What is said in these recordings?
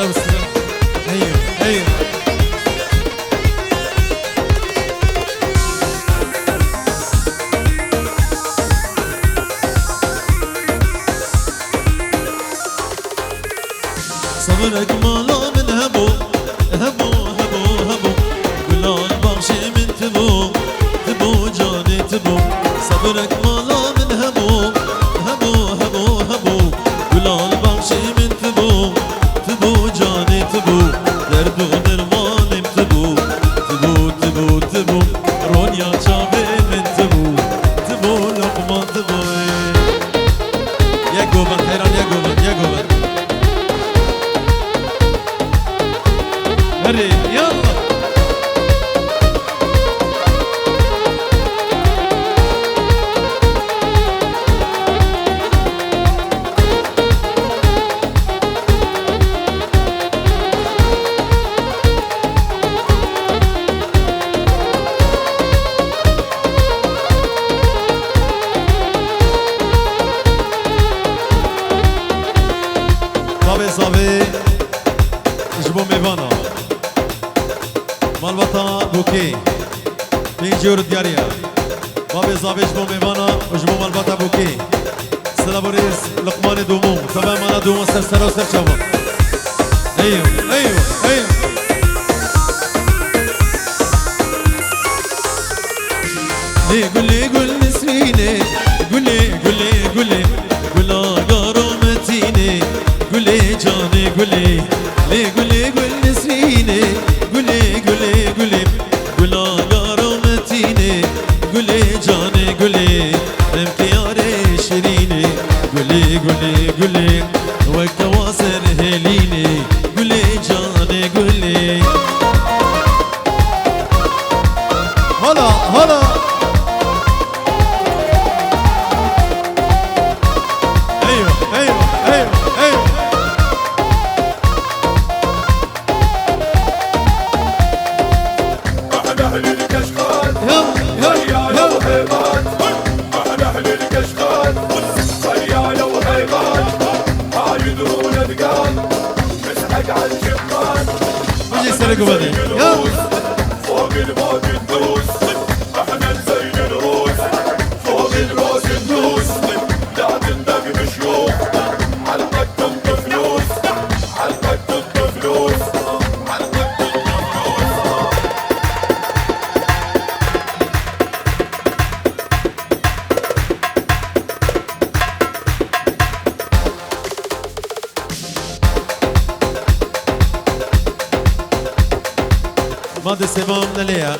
هلا بالسلامة. ايوه ايوه صبرك مالا من هبو هبو هبو هبو قلال بغشي من تبو تبو جاني تبو صبرك مالا من هبو هبو هبو هبو قلال بغشي من تبو تبو جاني تبو درد و درمانم تبو تبو تبو تبو رونيا شابه من تبو تبو لقمان تبو يا قوبن حيران يا قوبن يا قوبن هري يلا صافي صافي جبو ميفانا مالبطا بوكي بين جور دياريا بابي زابيش بو ميفانا وجبو مالبطا بوكي سلابوريس لقمان دومو تمام انا دومو سرسرا وسر شابا ايوه ايوه ايوه ليه قولي نسريني قولي قولا قارومتيني قولي جاني قولي ليه قولي نسريني قولي قولا قارومتيني قولي جاني قولي امتياري شيريني قولي وكواسر هليني قولي جاني قولي هلا ايوه احنا اهل الكشخان خيالة وهيبات احنا اهل الكشخان خيالة وهيبات عايدون ثقال مسحق على الشبان وجي يسرقوا بدي فوق الموت الدوس احنا نزين الروس فوق الراس الدوس لا تندق بشيوخ حلقة تنطي فلوس حلقة تنطي فلوس حلقة تنطي فلوس مادة سيفام نليا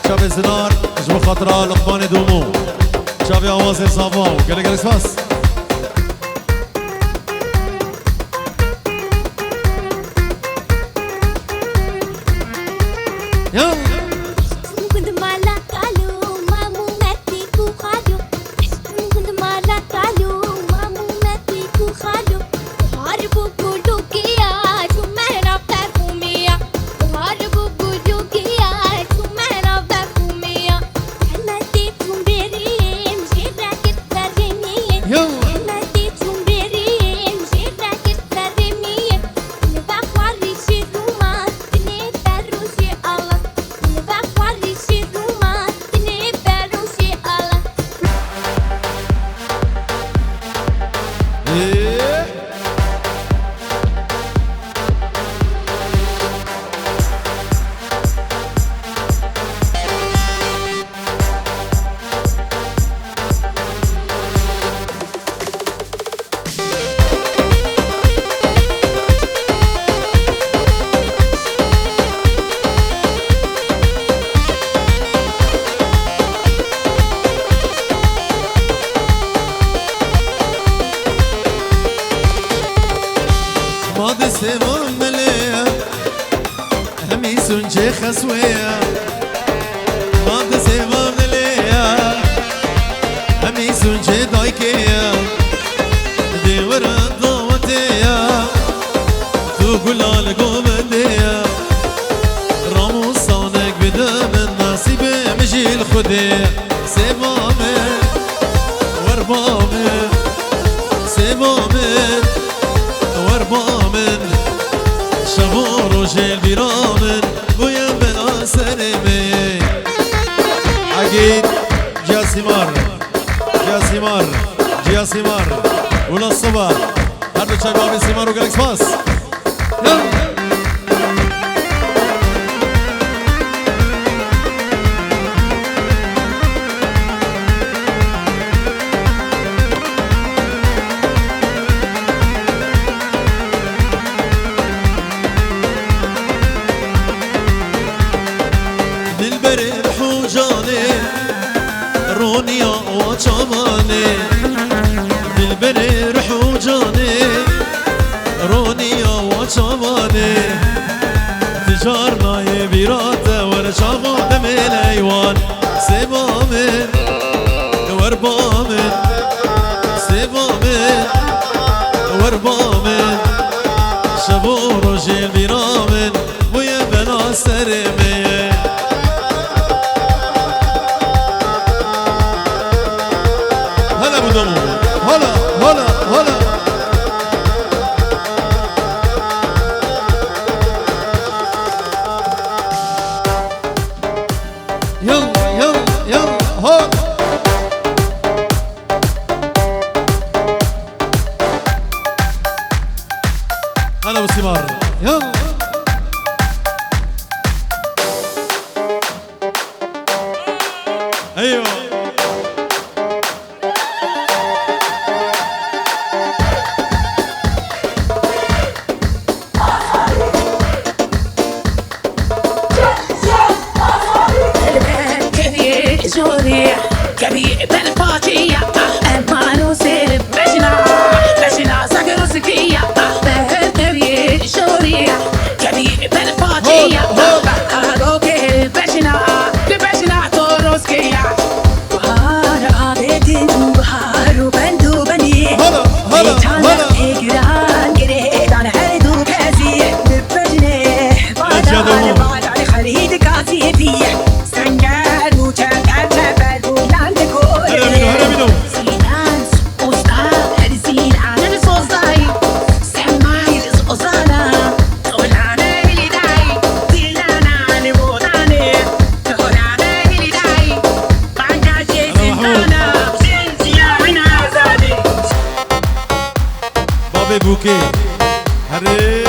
شافي زنار جبو خطرة لقمان دومو شافي اوازي صافاو قال سواس يلا كنت مالك علو مامو ماتيكو خالو كنت مالك علو مامو ماتيكو خالو هاربو بولوكيا شمانا بفرفوميا هاربو بولوكيا شمانا بفرفوميا حماتيكم بريم جيبك الترمية حماتيكم بريم جيبك الترمية نبقى شي روما نبقى شي الله نبقى شي روما نبقى شي الله إيه. ماضي سيفون مليا همي سنجي خسويا ماضي سيفون مليا همي سنجي دايكيا دي ورا ضوتيا تو قلال قومديا رامو صانك بدا من نصيبي مجي الخديع سيفامي وربامي سيفامي وربامن شبو روجل بیرامن بویا بنا سرمه عقید جاسمار جاسمار جاسمار ولا الصبح هر دو چای بابی سیمار و گلکس پاس رونيا وچماني دلبري رحو جاني رونيا وچماني تجارنا يبيراته ورشاغو دم الايوان سبامن وربامن سبامن وربامن شبو رجل بيرامن ويا بنا سرمي هلا هلا هلا يلا يلا يلا هلا هلا بالثمار يلا ايوه كبير بالباطية ما نوصل بشنا سكر سكية كبير شورية كبير بالباطية أروكي بشنا توروسكية بحار بيتين بحار بندو بني بيتانا إجران جريدان هيدو كازي ببجني بعد على خليد كازي فيه سنجاد وتنجاد بوكي هري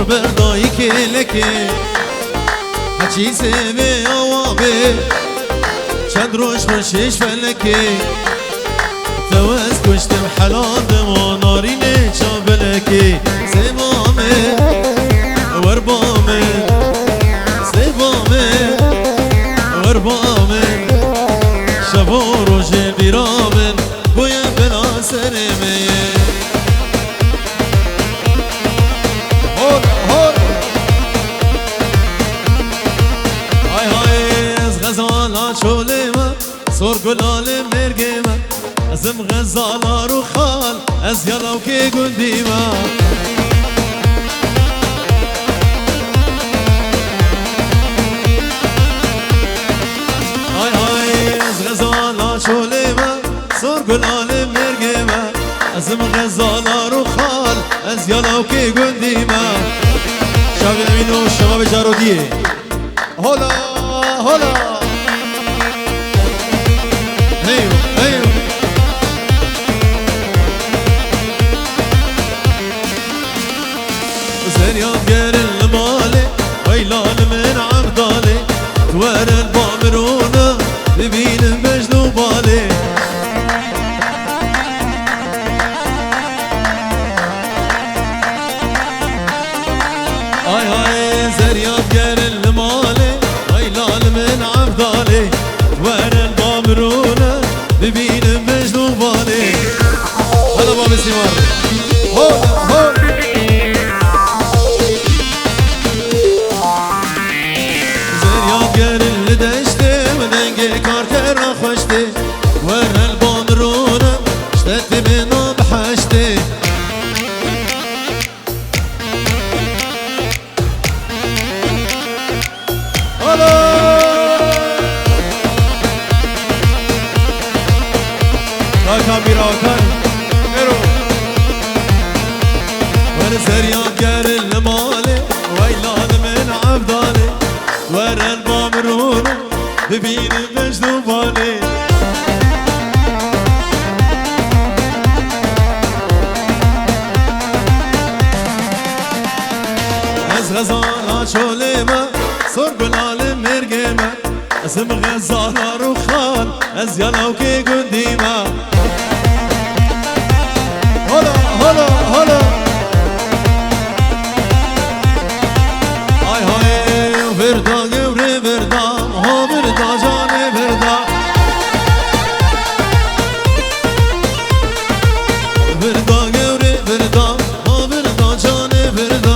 بردایی که لکه هچی سوی آوابه چند روش خوشش فلکه توز کشتم حلال دما نارینه چا بلکه سبامه وربامه سبامه وربامه شبا روش بیرامن بویا بنا سرمه صور قلال مرقيمة أزم غزالة روخال أزيالا وكي قنديمة هاي هاي أز غزالة شوليمة صور قلال مرقيمة أزم غزالة روخال أزيالا وكي قنديمة شباب الأمين والشباب الجارودية هولا هولا ايوه ايوه زريان غير المالي ويلان من عبدالي توار البامرونة ببين مجنو بالي هاي هاي زريان غير المالي ويلان من عبدالي توار البامرونة ببين مجنو بالي هلا بابي سيمار هو هو غزالا شوليما صور بلال مرقيما اسم غزالا روخان ازيالا وكي قديما هلا هلا هلا هاي هاي فردا قوري فردا هو فردا جاني فردا فردا قوري فردا هو فردا جاني فردا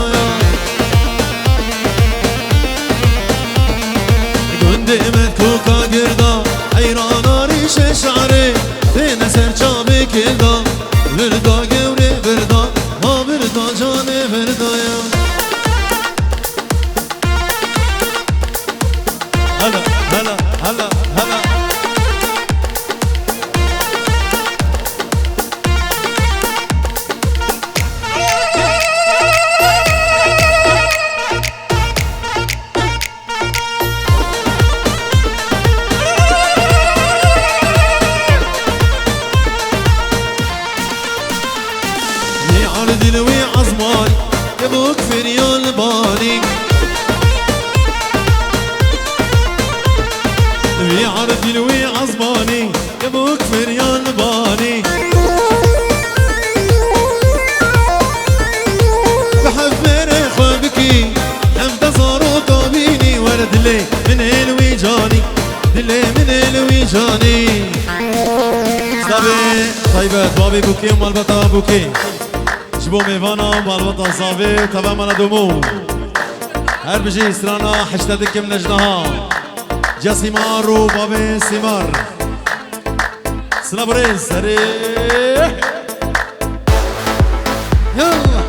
قدمت كوكا قردا حيرانا ريش شعري فين سرجابي كلدا فردا قوري فردا هو فردا جاني فردا هلا هلا هلا هلا لي عرض لوي عزماني يبوك في ريال بالي لوي عرض لوي عزماني يبوك في ريال بالي بحب مريخ بكي حمد صاروا طابيني ورد لي من الوي جاني دلي من الوي جاني صافي طيبات بابي بوكي ومالبطا بوكي جبو ميفانا بالبطا صافي تمام انا دومو هر بجي سرانا حشتدك من اجنها جا سيمار وبابي سيمار سلابريز سريح يلا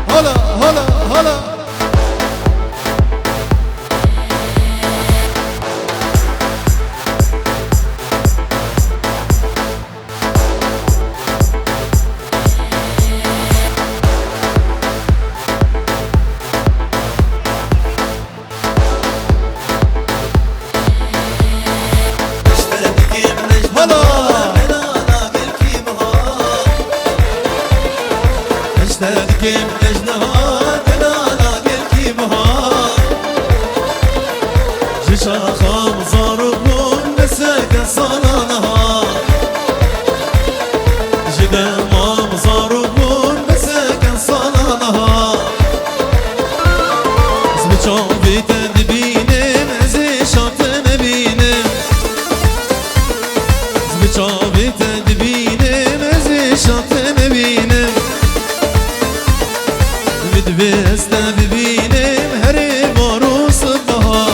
هلا هلا هلا اشتاقكم اجنهار بلانا قلكي بهار جيشا خامزار وبون نساك صالا نهار جدا مامزار وبون نساك صالا نهار زبچان بيتن بينم ازي شاتن بينم زبچان بيتن بينم ازي شاتن بينم بدبسته ببینم هری باروس بهار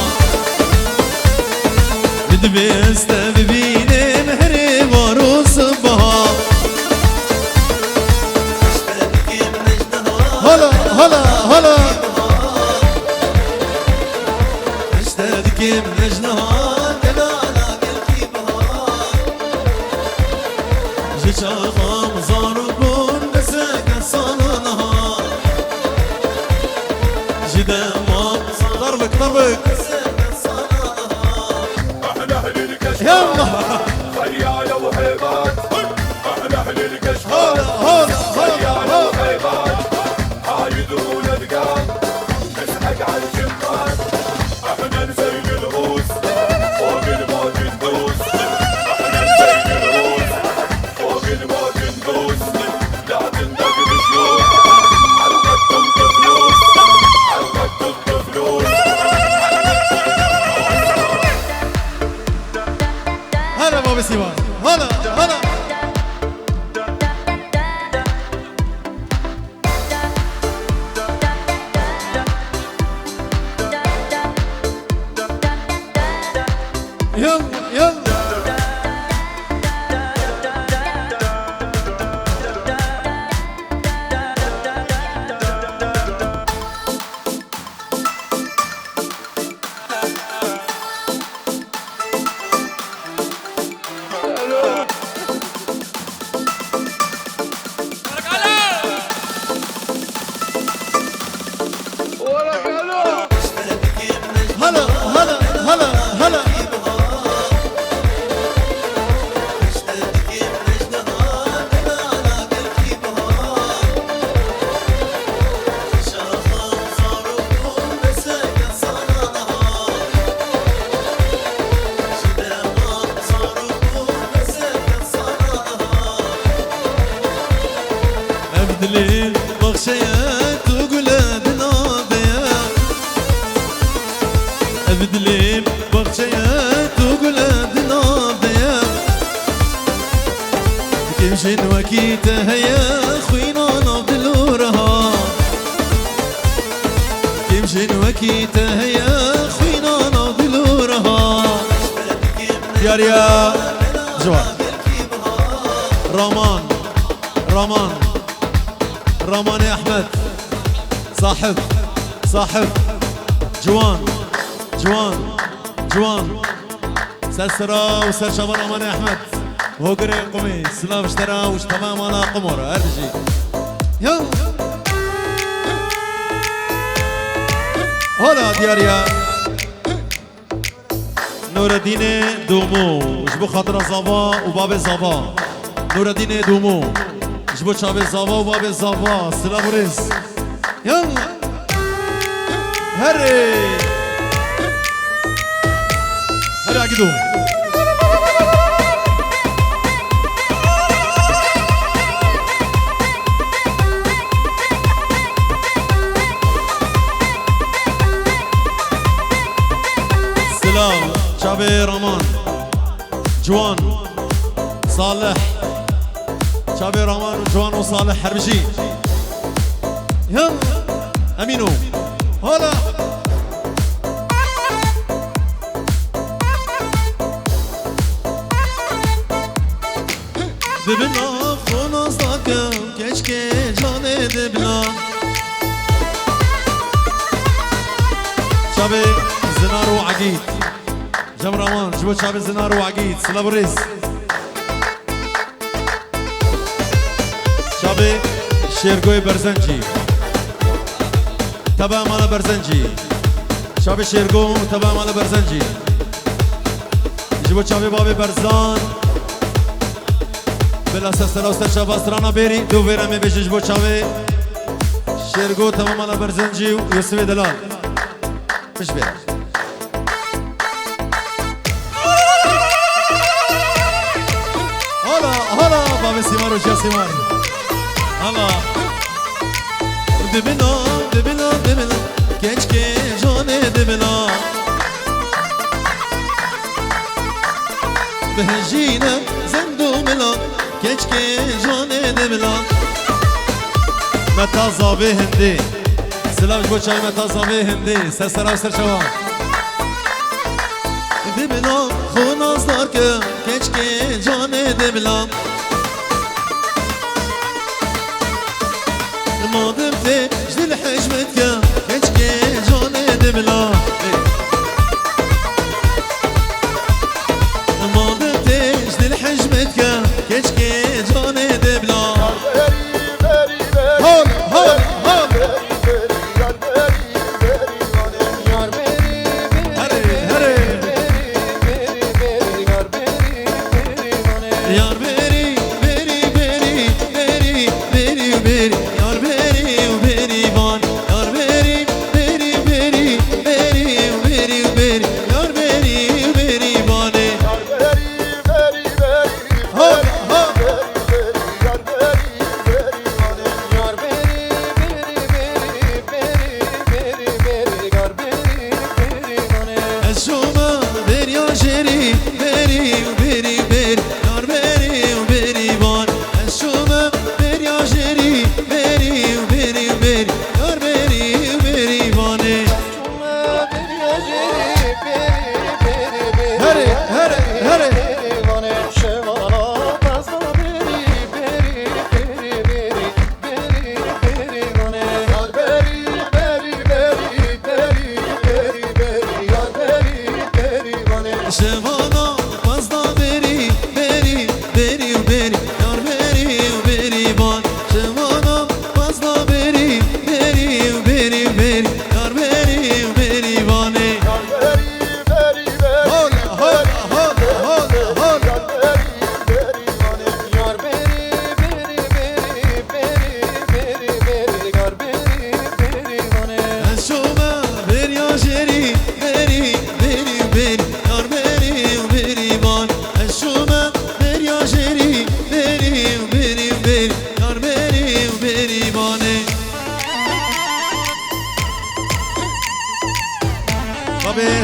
بدبسته ببینم هری باروس بهار هلا هلا هلا اشتاقكم نجنهار بلانا قلبي بهار جيشا خامزار وبون بساك صالا نهار جدا ما ضربك ضربك احنا اهل الكشف يلا خيال وحيبات احنا اهل الكشف هلا هلا خيال هلا وحيبات عايدون ادقان نسحق على الشمال احنا نسيل الغوص فوق الموت ندوس احنا نسيل الغوص فوق الموت ندوس لا تندق بشيوخ حلقتكم بفلوس حلقتكم بفلوس هلا بابي سيوان هلا هلا يلا يلا هلا هلا هلا هلا بخشيت وقلت ناضية أبدلي بخشيت وقلت ناضية كمشن وكيتها يا خوينا نبدلورها كمشن وكيتها يا خوينا نبدلورها يا جوار رامان يا أحمد صاحب جوان سلسرة وسر شباب رامان يا أحمد وقري قمي سلاف اشترى وش تمام على قمر أرجي يا هلا دياريا نور الدين دومو جبو خاطر زافا وباب زافا نور الدين دومو جبو شاب زافا وباب زافا سلام ريس يلا هري عقدو سلام شابي رمان جوان صالح شابي رمان وجوان وصالح حربشي يلا امينو هلا دبنا خوناز داكم keşke canı dibna شابي زنار وعقيد جمرامان جبو شابي زنار وعقيد سلابريز شابي شيرگوی برزنجي تبع مالا برزنجي شابي شيرگو تبع مالا برزنجي جبو شابي بابي برزان بلا سلسله وسر شابا سرانا بيري دو بيرامي بيجي جبو شابي شيرگو تبع مالا برزنجي ويوسف دلال مش بيرا هلا بابي سيمار وشيا سيمار هلا دبنا keşke canı dibna بهجينا زندو ملا keşke canı dibna متى زابي هندي سلام جبو چای متى زابي هندي سسرا سر شوا دبنا خونازدار که keşke canı dibna مادم تجد الحجمتك keşke canı dibna مادم تجد الحجمتك keşke canı dibna Beri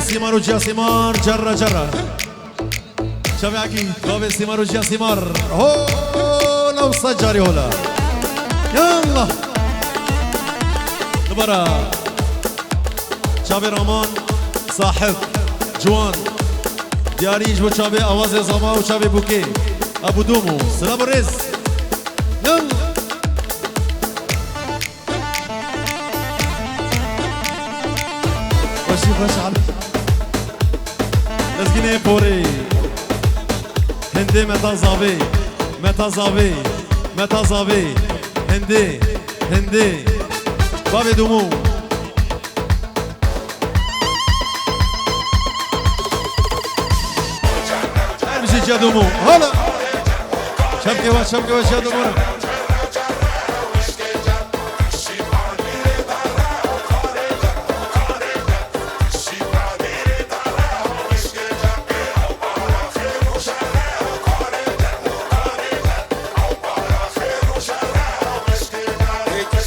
سيمار وجيا سيمار جرة جرة شوفي عقي بابي سيمار وجيا سيمار هو لو صجري هولا يلا دبرا شابي رامان صاحب جوان دياري يجبو شابي اوازي زما وشابي بوكي ابو دومو سلام الرز يلا وشي على لازقيني بوري هندي متى زابي متى زابي متى زابي هندي هندي بابي دومو امشي يا دومو هلا شبكي واش شبكي واش يا دومو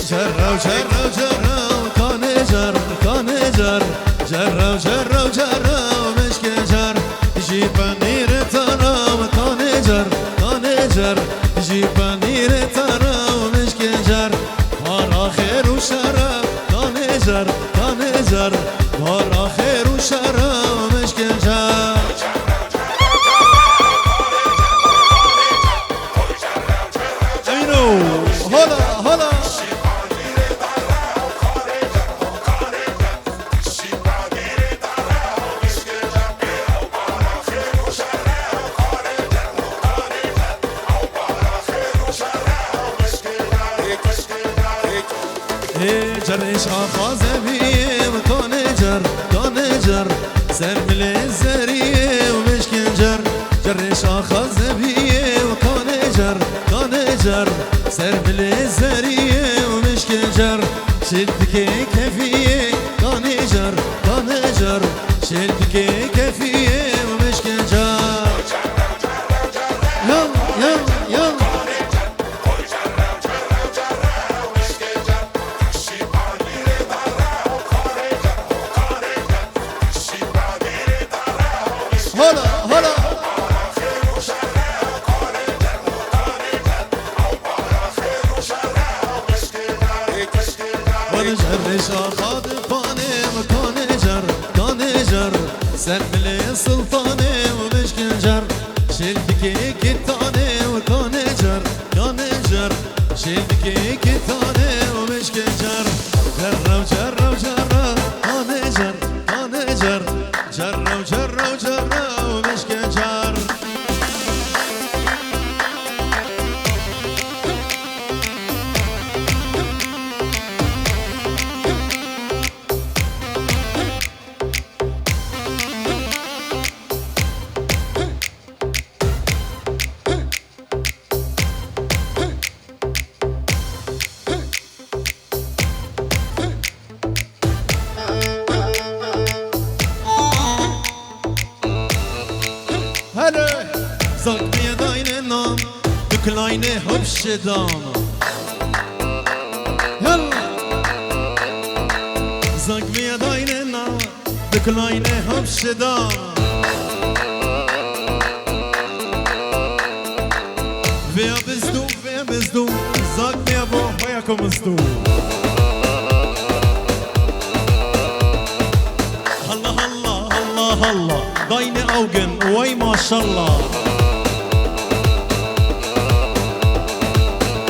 جرو جرو جرو كانجر كانجر جرو جرو جرو مشكي جر جيب نير ترى كانجر كانجر جيب نير ترى مشكي جر هر خير وشر كانجر كانجر هر خير وشر مشكي جر امينو هلا هلا جرش آخازه بیم کانجر کانجر سرمل زریه و مشکن جر جرش آخازه بیم کانجر کانجر سرمل زریه و مشکن جر شلتك كفيه کانجر کانجر شلتك كفيه و مشکن جر يلا يلا يلا هلا هلا ونجرش اخاد فاني مكانجر كانجر سرملي سلطاني ومشكنجر شلتكي كتاني وكانجر كانجر شلتكي كتاني ومشكنجر جرو جرو جرو كانجر كانجر جرو جرو جرو ومشكنجر هلا زاك بيا داين نام دكلاينه هبش دانا يلا زاك بيا داين نام دكلاينه هبش دانا فيا بزدو زاك بيا بو وياكم بزدو هلا هلا هلا هلا داين اوغن وي ما شاء الله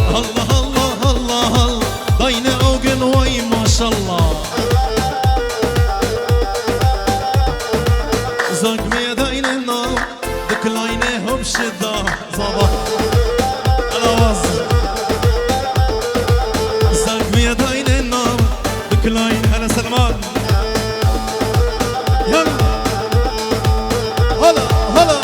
الله الله الله الله داين اوغن وي ما شاء الله زاك ميا داين النار دكلاينه هبشدا صباح الاواز زاك ميا داين النار دكلاين هلا سلمان يلا هلا هلا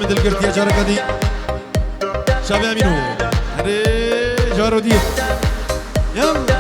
بدل قرتي جارك دي شابي امينو هري جارو دي يلا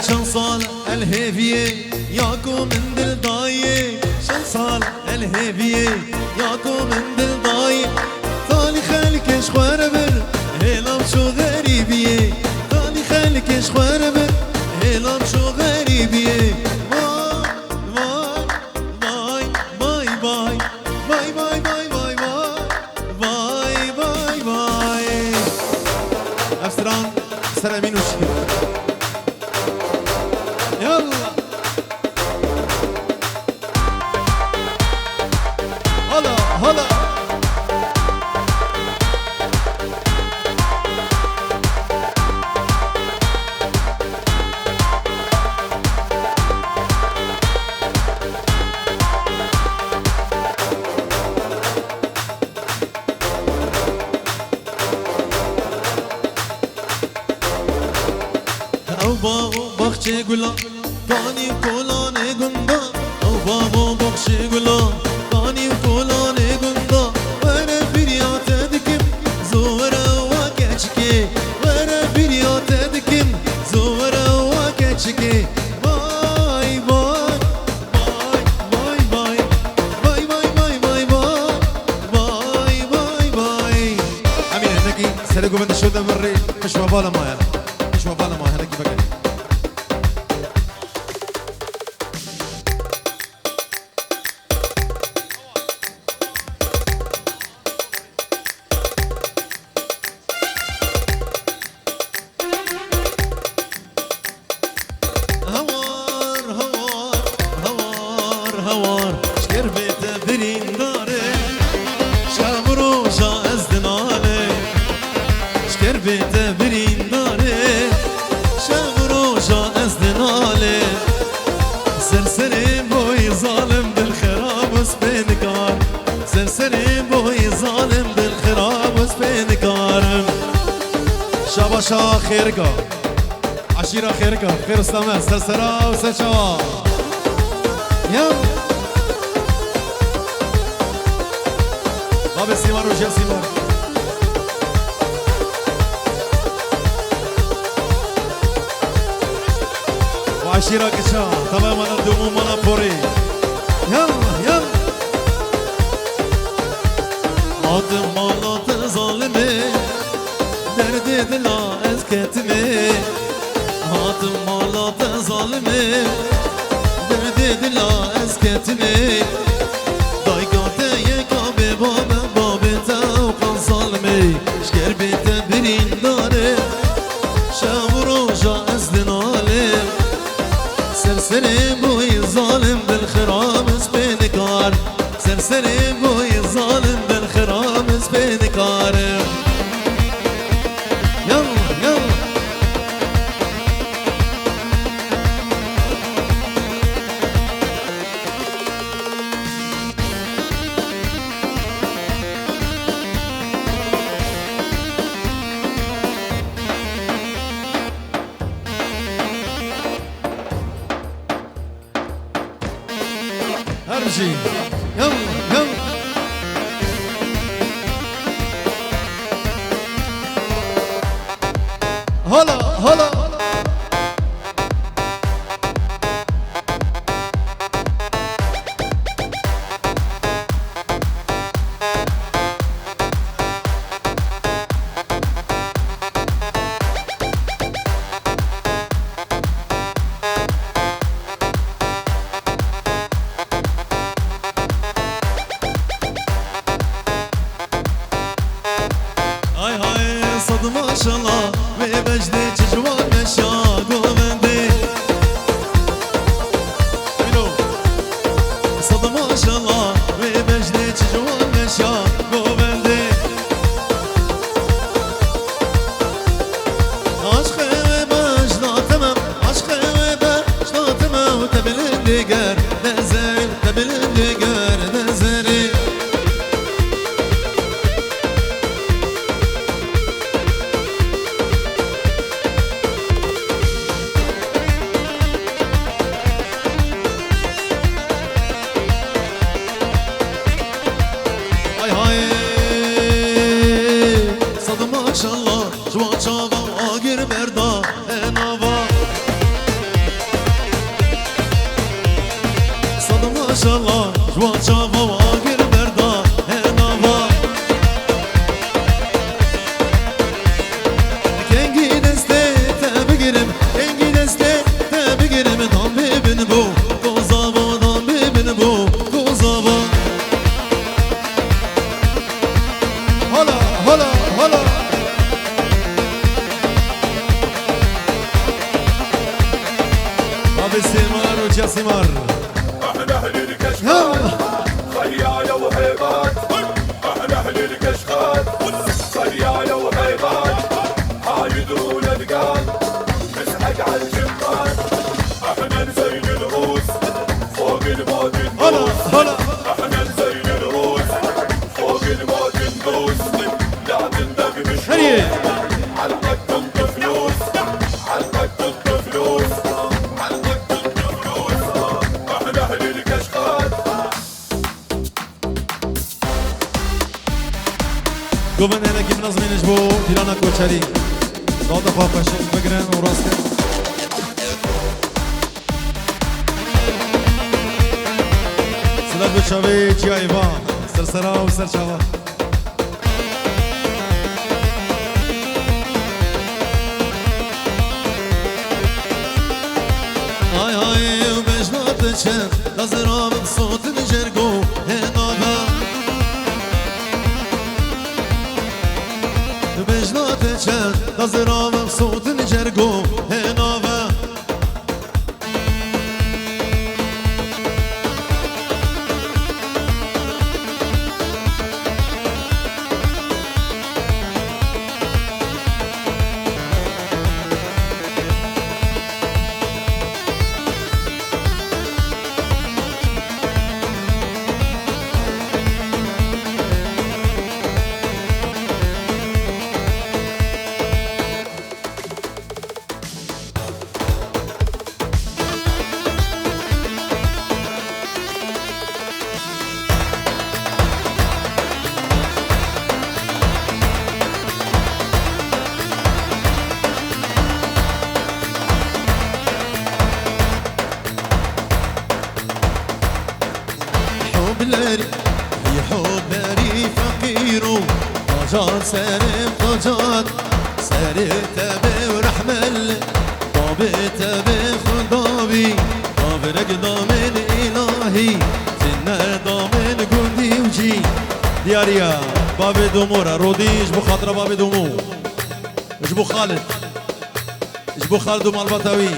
شن صال الهيفية ياكو من دل ضايع شن صال الهيفية ياكو من دل ضايع طالي خالك شخواربر هيلام شو غريبية طالي خالك شخواربر هيلام شو غريبية باي باي باي باي باي باي باي باي باي باي باي أفسران سلامين وشير يلا هلا هلا او باغو بخشي قلا طاني كولاني قندا او باغو بخشي قلا طاني كولاني قندا وانا بريات دكم زورا وكاتشكي وانا بريات دكم زورا وكاتشكي باي باي باي باي باي باي باي باي باي باي باي امين هناكي سرقوا بنت الشوطة بري مش مبالا ما يلا مش مبالا ما هناكي بقى هوار شكر بيت برين داري شامرو جا ازدنالي شكر بيت برين داري شامرو جا ازدنالي سرسري بوي ظالم بالخراب وسبينكار سرسري بوي ظالم بالخراب وسبينكار شاباشا خيركا عشيرة خيركا خير استمع سرسرا وسرشوا يلا باب السيمار وجه سيمار وعشيرة كشا تماما الدموم وانا بوري يلا يلا عاطم مالات ظالمي درد دلا از كتمي هاتم مالات ظالمي دردي دلا اسكتني دايقاتي يكابي بابا بابي توقع ظالمي شكر بيت برين داري شاوروجا ازدن عليم سرسري بوي ظالم بالخرامس بينكار سرسري بوي ظالم بالخرامس بينكار يلا يلا ارجي يلا يلا هلا هلا هاي هاي صد ما شاء الله وبجدي جوان نشاق ومندي صد ما شاء الله وبجدي جوان نشاق ومندي عشقي باش لا تمام عشقي باش لا تمام وتبل الدقار نزل تبل الدقار نزلي هاي هاي صد ما شاء الله جوان شافا واقر بردا نافا صد ما شاء الله جوان شافا واقر بردا نافا كنجي دستي تبقرم كنجي دستي تبقرم دام ببن بو قوزابا دام ببن بو قوزابا هلا هلا هلا ابي سمار وجاسمار احنا اهل الكشخات خيالة وهيبات احنا اهل الكشخات خيالة وهيبات حايدون ثقال نسحق على الجمال احنا نزين الروس فوق الموت هلا ندوس هلا احنا نزين الروس فوق الموت ندوس لا تندق هريه بشلوس حلقك تنطي فلوس حلقك تنطي فلوس حلقك تنطي فلوس احنا اهل الكشخات گوبن هنه که منظمینش بو دیلانا کوچری داده پاپشه بگرن و راست کن سلام بچاوی چی ایوا سرسرا و سرچاوا های های و بجنات چند لازرام صوت نجرگو هنابا بجنات چند لازرام صوت نجرگو هنابا حبلاري هي حبلاري فقيرو طاجات سارم طاجات ساري تبي ورحمل بيت بخدابي طابرك ضامن إلهي سنة ضامن قندي وجي دياريا بابي دمورة رودي اجبو خاطرة بابي دمو اجبو خالد اجبو خالد ومالبطاوي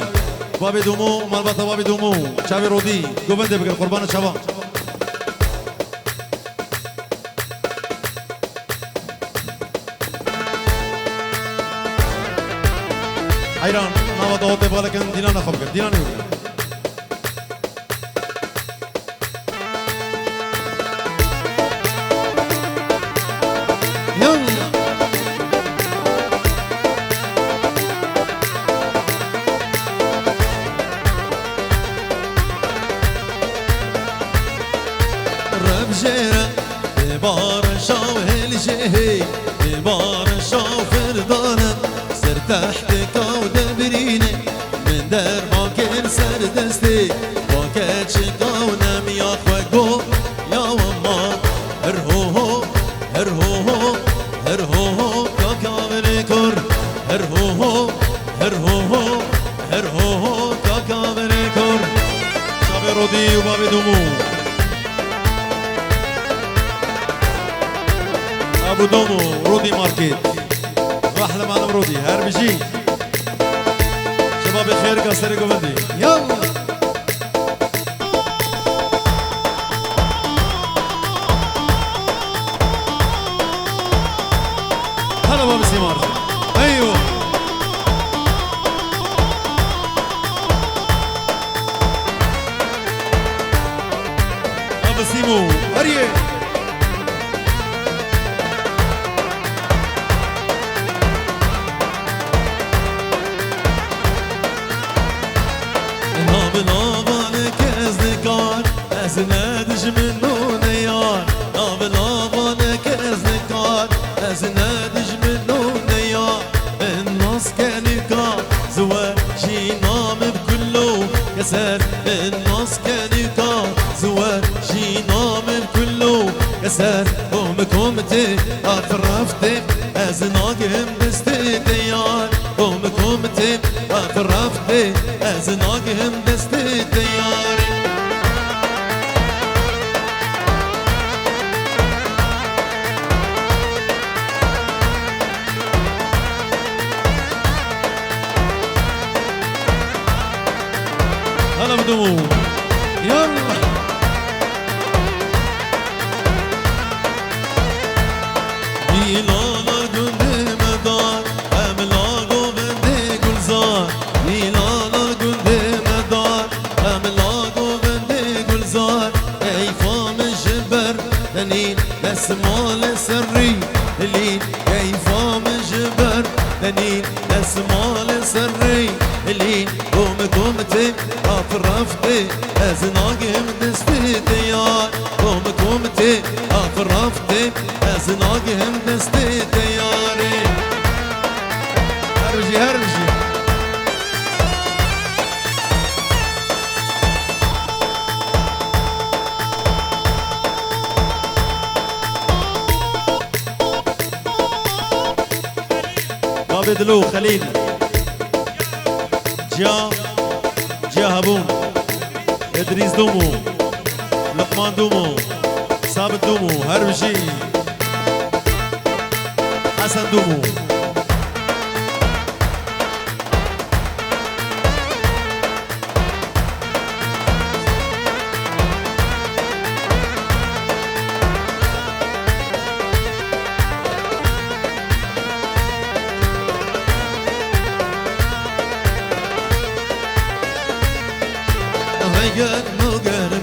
بابي دمو مالبطا بابي دمو شابي رودي قبندي بقى قربان الشباب حيران ما وضعوت يبغى لك دينانا خبر دينانا يلا الرب جيرا ببار شاو هالجهي ببار شاو فردانا سر تحتك ودبريني من در باكر سر دستي باكر شكاونا مياخ وقو يا وما هرهوهو هرهوهو هرهوهو كاكا كر هرهوهو هرهوهو هرهوهو كاكا كر شابي رودي وبابي دمو ابو دومو رودي ماركت احلى معلم رودي هربجي شباب الخير كسر قبندي يلا هلا بابا سيمار ايوه ابو سيمو هريه ازنادج منو نيار نابلابانك ازنكار ازنادج منو نيار النص كانيكا زواجي نام بكله كسر النص كانيكا زواجي نام بكله كسر قومكمتي اترفتي ازناقهم دستي ديار قومكمتي اترفتي ازناقهم دستي ديار هلا بدمو يلا ديلالا قندي مدار املاقو بندي قلزار ديلالا قندي مدار املاقو بندي قلزار كيفا من جبر دنين نسمال سري اللي كيفا من جبر دنين نسمال سري اللي قومكمتي افرفتي ازناقهم دستي ديار قومكمتي افرفتي ازناقهم دستي دياري هرجي هرجي بابي دلو خليل جا هبون ادريس دومو لقمان دومو ثابت دومو هربشي حسن دومو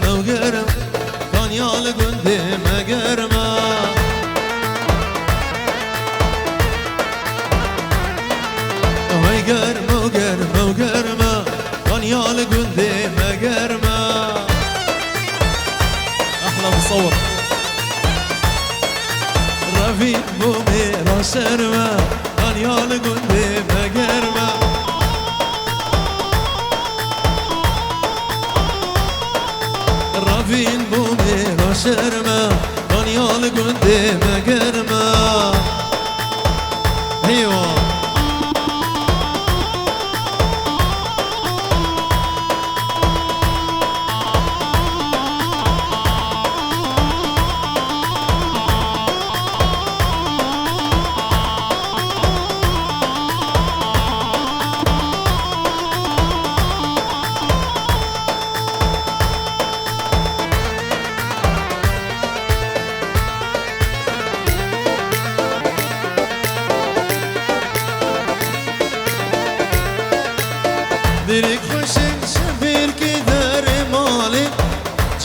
مقرم كان يال قندي مقرمه وقرمه كان يال قندي مقرمه احلى مصور رفيق بومي رشرمه كان يال قندي مقرمه رفيق بومي رشرمه كان يال قندي مقرمه ايوه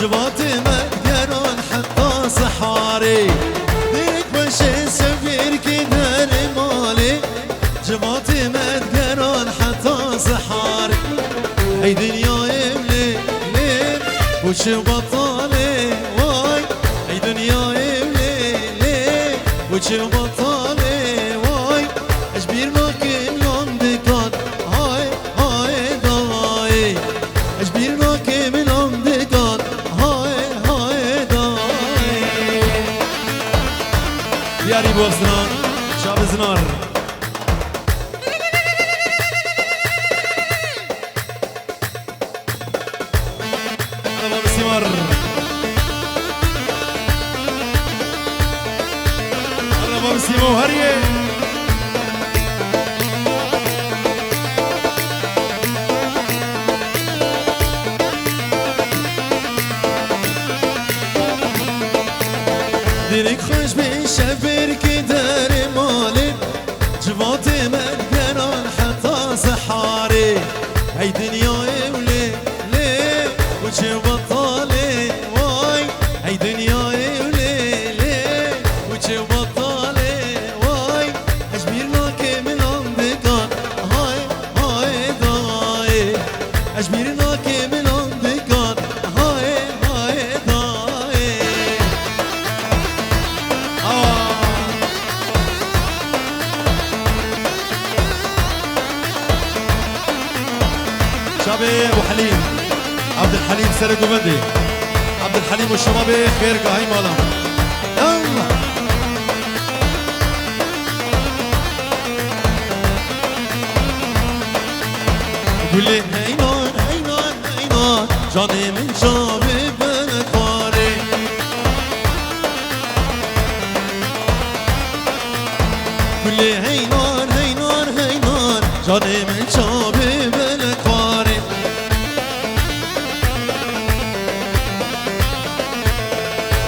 جباتي مدقران حتى صحاري ديك مشي سفير كدر مالي جباتي مدقران حتى صحاري هاي دنيا يملي ليل وش بطالي واي هاي دنيا يملي ليل وش بطالي واي اجبير ماكن يوم دكان هاي هاي داي اجبير ماكن من يوم دكان هاي هاي داي دياري بوزنان شعب زنار مر قرب بسيمو هريه ديرك خوش بشبر كدر مالي جباتي مدقران حتى صحاري هاي دنيا ولي ليه وجه بطالي واي هاي دنيا ولي ليه وجه بطالي واي اجبير لك من عندك هاي هاي داي اجبير لك من عندك هاي هاي داي شابي ابو حليم عبد الحليم سرق ومدي عبد الحليم والشباب خير هاي مالا يلا قول لي هاي نار هاي نار هاي نار جاني من شابي بنكواري قول لي هاي نار هاي نار هاي نار جاني من شابي بنكواري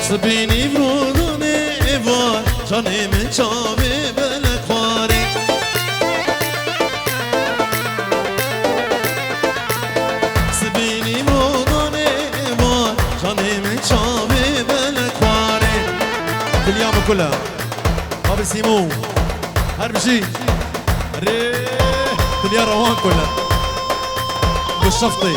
سبيني برودوني إيوار جاني من شابي بلكواري سبيني برودوني إيوار جاني من شابي بلكواري الأيام كلها ما بسيمو هربشي ريه الدنيا روان كلها بالشفطي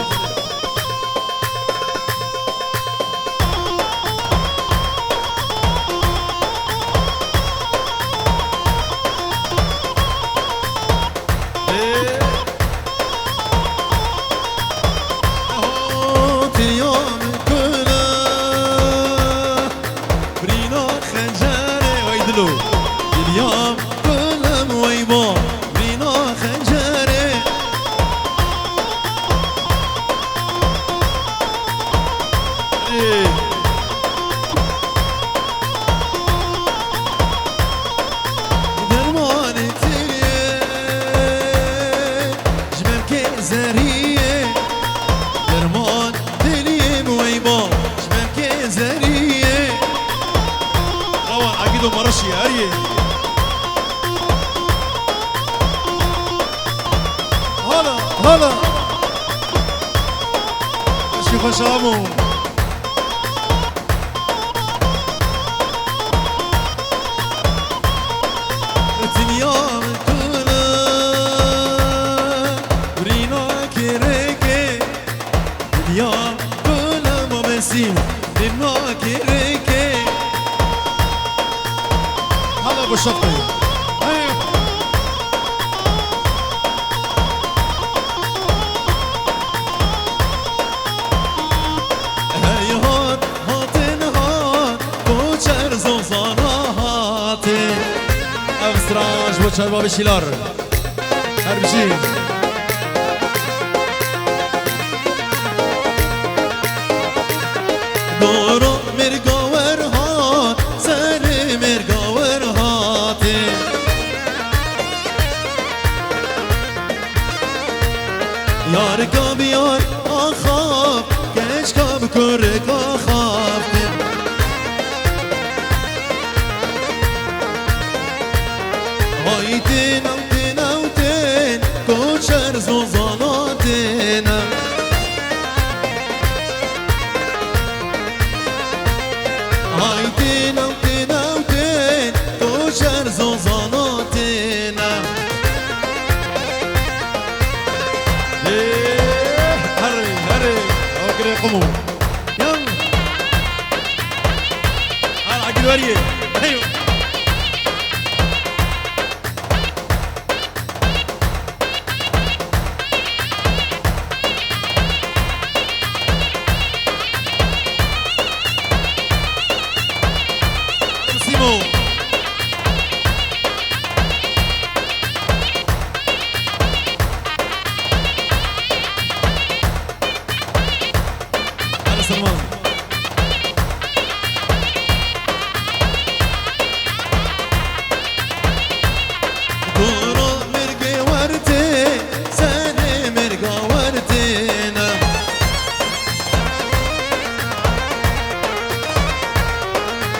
اليوم كلهم ويبا بينا خنجري درمان تريه جمال كزريه درمان دليم ويبا جمال كزريه روان عقيدو مرشي هريه هلا شوف شامو اليوم كله برينا كريكي اليوم كله ما بسيم برينا كريكي هلا بالشطي افسراج بوچار باب شیلار هر بشی دورو مرگاور هات سر مرگاور هاته یار کا بیار آخاب کش کا بکر کا خوابته هایتین اوتین اوتین کوچر زوزاناتین هايتين وتين وتين توشر زوزاناتنا هري هري اوكري قمو يلا هلا عقل وريه ايوه سيمو هلا سلمان دورو مرقي ورتي سني مرقا ورتينا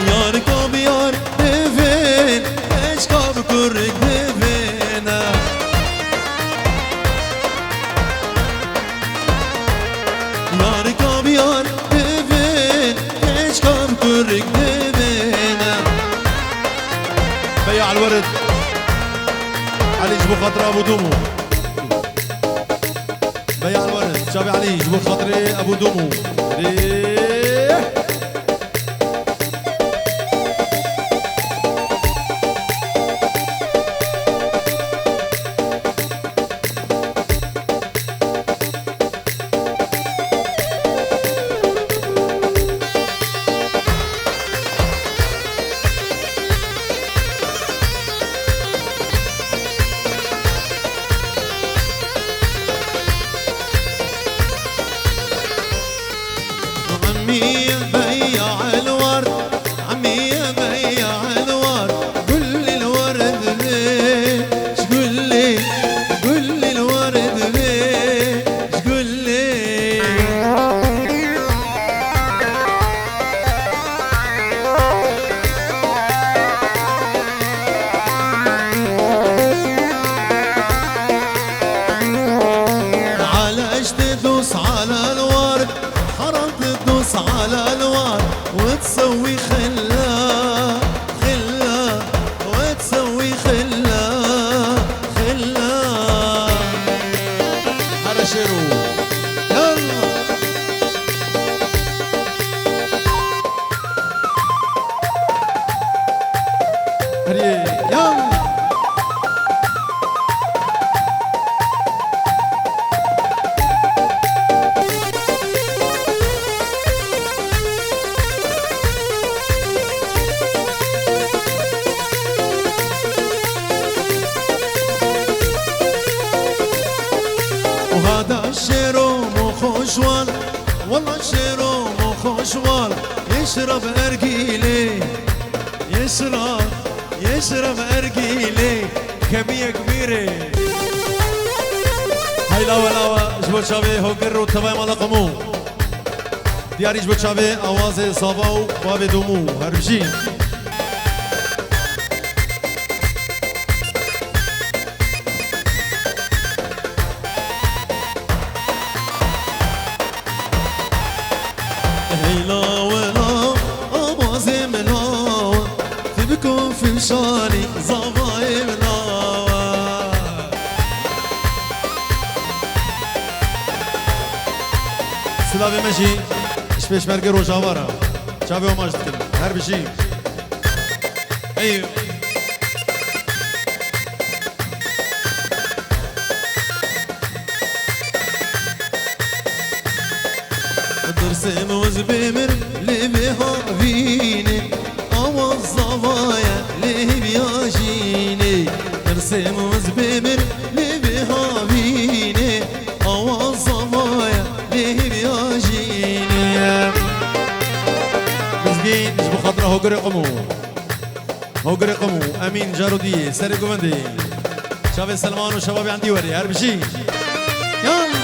يار كوب يار دفين ايش كوب كورك دفينا يار كوب يار دفين ايش كوب كورك دفينا بيع الورد علي جبو خاطر ابو دومو بيع الورد شابي علي جبو خاطري ابو دومو عمي بيع الورد عمي بيع الورد قل لي الورد ليه شقول لي قل لي الورد ليه شقول لي علاش تدوس على الورد حرام تدوس على الورد وتسوي خلا خلا وتسوي خلا خلا هذا شيرو يلا يلا وهذا الشيرو مو خوشوال والله الشيرو مو خوشوال يشرب ارجيلي يشرب ارجيلي كمية كبيرة هاي لاوا جبو شابي هوكر وتبايم على قمو دياري جبو شابي اوازي صاباو بابي دومو هربشين هيلا ولا أبازي ملاوة تبكون في مشاني زباي ملاوة سلافي ماشي شبيش مرقر وجاورة شابي وماجد كلمة هر بشي ايوه درسم وزبمر لبها فيني أو الزوايا ليه بياجيني درسم وزبمر لبها فيني أو الزوايا ليه بياجيني مزقين جبو خاطره هو قرقمو أمين جارودي سري قومندي شافي سلمان وشبابي عندي وري هربشي يلا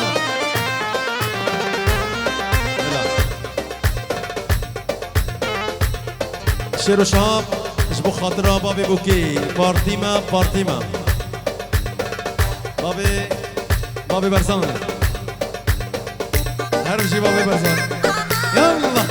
شيرو شاب جبو خاطره بابي بوكي بارتيما بابي برزان هربشي بابي برزان يلا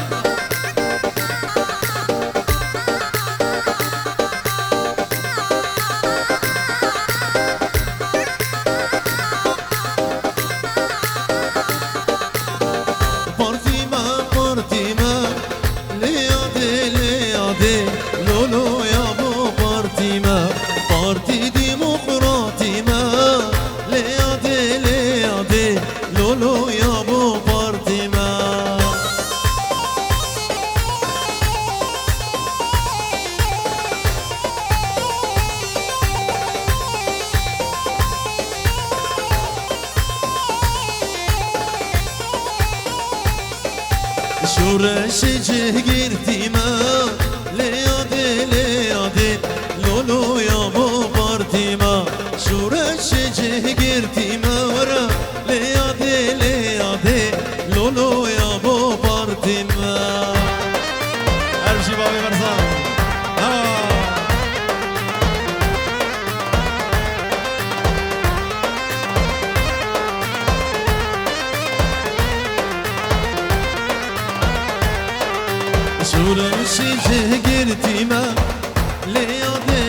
شورش جهگیرتی ما لیاده لیاده لولو یا بو پارتی ما شورش جهگیرتی ما ورا لیاده لیاده لولو یا بو پارتی ما هرشی بابی برسان شورش جهگیرتی ما لیاده